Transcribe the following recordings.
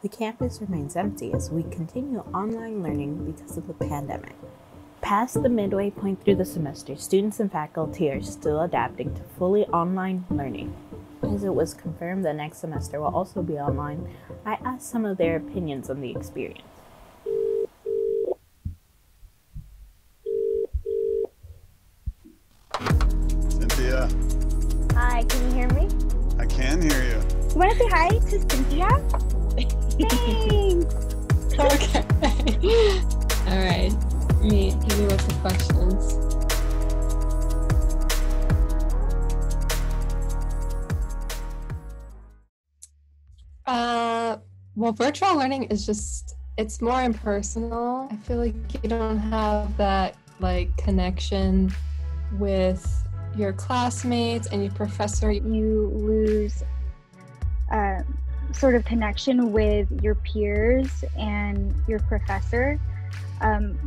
The campus remains empty as we continue online learning because of the pandemic. Past the midway point through the semester, students and faculty are still adapting to fully online learning. As it was confirmed that next semester will also be online, I asked some of their opinions on the experience. Synthia. Hi, can you hear me? I can hear you. You want to say hi to Synthia? Thanks. Okay. All right. Let me give you lots of questions. Well, virtual learning is it's more impersonal. I feel like you don't have that connection with your classmates and your professor. You lose sort of connection with your peers and your professor.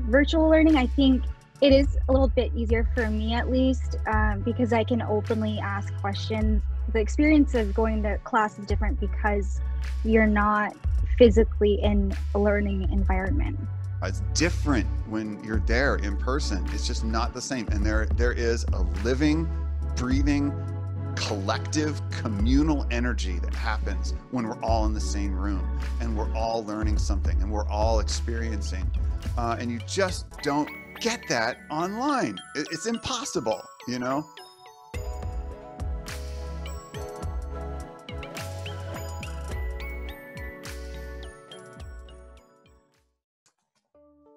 Virtual learning, I think it is a little bit easier for me at least because I can openly ask questions. The experience of going to class is different because you're not physically in a learning environment. It's different when you're there in person. It's just not the same. And there is a living, breathing, collective, communal energy that happens when we're all in the same room and we're all learning something and we're all experiencing. And you just don't get that online. It's impossible, you know?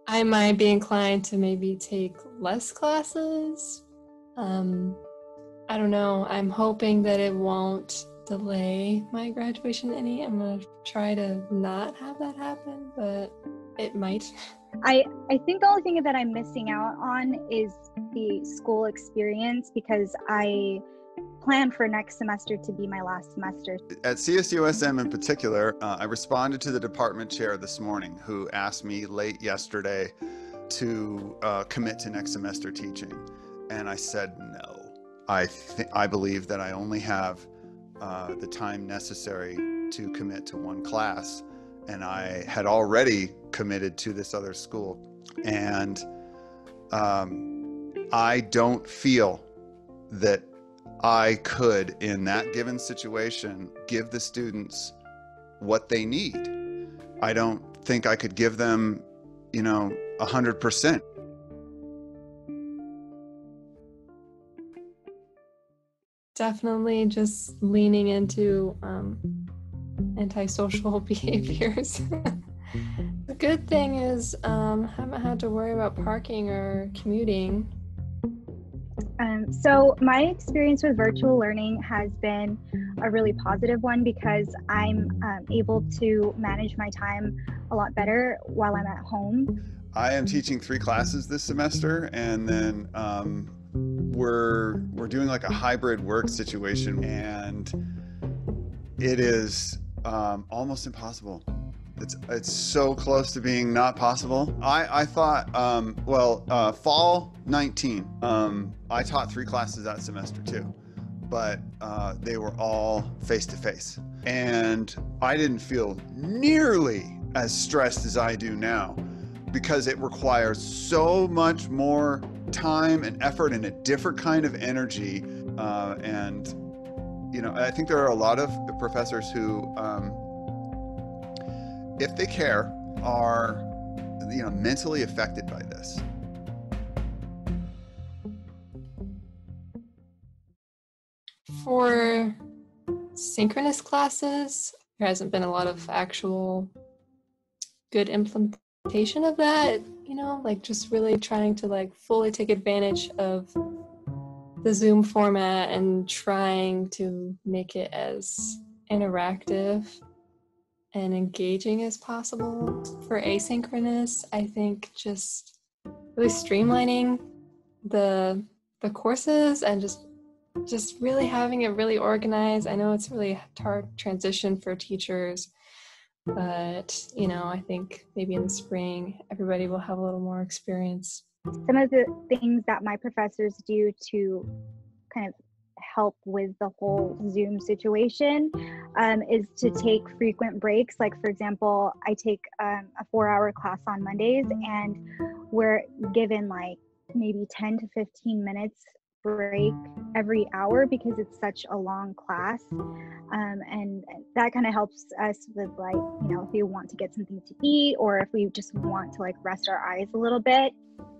I might be inclined to maybe take less classes. I don't know. I'm hoping that it won't delay my graduation any. I'm going to try to not have that happen, but it might. I think the only thing that I'm missing out on is the school experience because I plan for next semester to be my last semester. At CSUSM in particular, I responded to the department chair this morning who asked me late yesterday to commit to next semester teaching. And I said no. I believe that I only have the time necessary to commit to one class. And I had already committed to this other school. And I don't feel that I could, in that given situation, give the students what they need. I don't think I could give them, 100%. Definitely just leaning into antisocial behaviors. The good thing is I haven't had to worry about parking or commuting. So my experience with virtual learning has been a really positive one because I'm able to manage my time a lot better while I'm at home. I am teaching 3 classes this semester, and then we're doing like a hybrid work situation, and it is almost impossible. It's so close to being not possible. I thought, fall 19, I taught 3 classes that semester too, but they were all face-to-face. And I didn't feel nearly as stressed as I do now because it requires so much more time and effort and a different kind of energy. And I think there are a lot of professors who, if they care, are mentally affected by this. For synchronous classes, there hasn't been a lot of actual good implementation of that, just really trying to fully take advantage of the Zoom format and trying to make it as interactive and engaging as possible. For asynchronous, I think just really streamlining the courses and just really having it really organized. I know it's really hard transition for teachers, but I think maybe in the spring everybody will have a little more experience. Some of the things that my professors do to kind of help with the whole Zoom situation is to take frequent breaks. Like, for example, I take a 4-hour class on Mondays, and we're given like maybe 10 to 15 minutes break every hour because it's such a long class. And that kind of helps us with, like, you know, if we want to get something to eat or if we just want to like rest our eyes a little bit.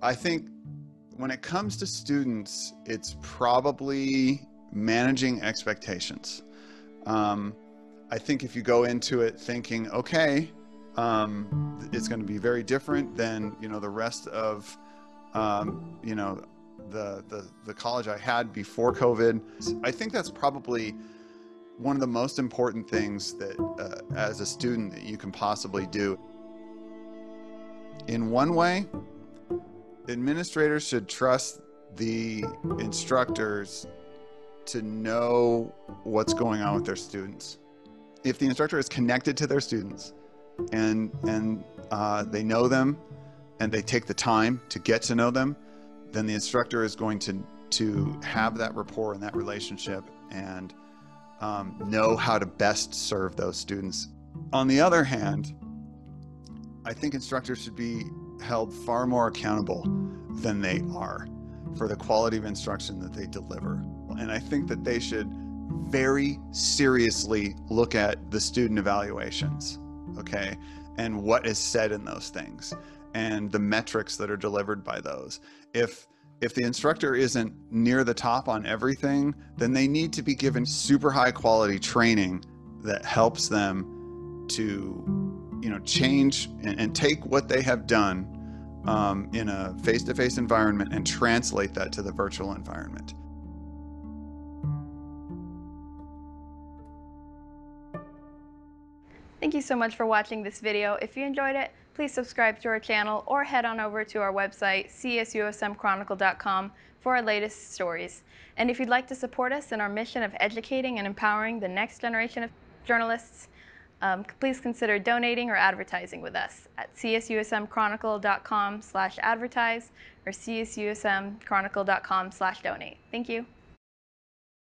I think when it comes to students, it's probably managing expectations. I think if you go into it thinking, okay, it's going to be very different than, you know, the rest of, you know, the college I had before COVID. I think that's probably one of the most important things that as a student that you can possibly do. In one way, administrators should trust the instructors to know what's going on with their students. If the instructor is connected to their students and they know them and they take the time to get to know them, then the instructor is going to have that rapport and that relationship and know how to best serve those students. On the other hand, I think instructors should be held far more accountable than they are for the quality of instruction that they deliver. And I think that they should very seriously look at the student evaluations, okay, and what is said in those things and the metrics that are delivered by those. If the instructor isn't near the top on everything, then they need to be given super high quality training that helps them to, you know, change and take what they have done in a face-to-face environment and translate that to the virtual environment. Thank you so much for watching this video. If you enjoyed it, please subscribe to our channel or head on over to our website, csusmchronicle.com, for our latest stories. And if you'd like to support us in our mission of educating and empowering the next generation of journalists, please consider donating or advertising with us at csusmchronicle.com/advertise or csusmchronicle.com/donate. Thank you.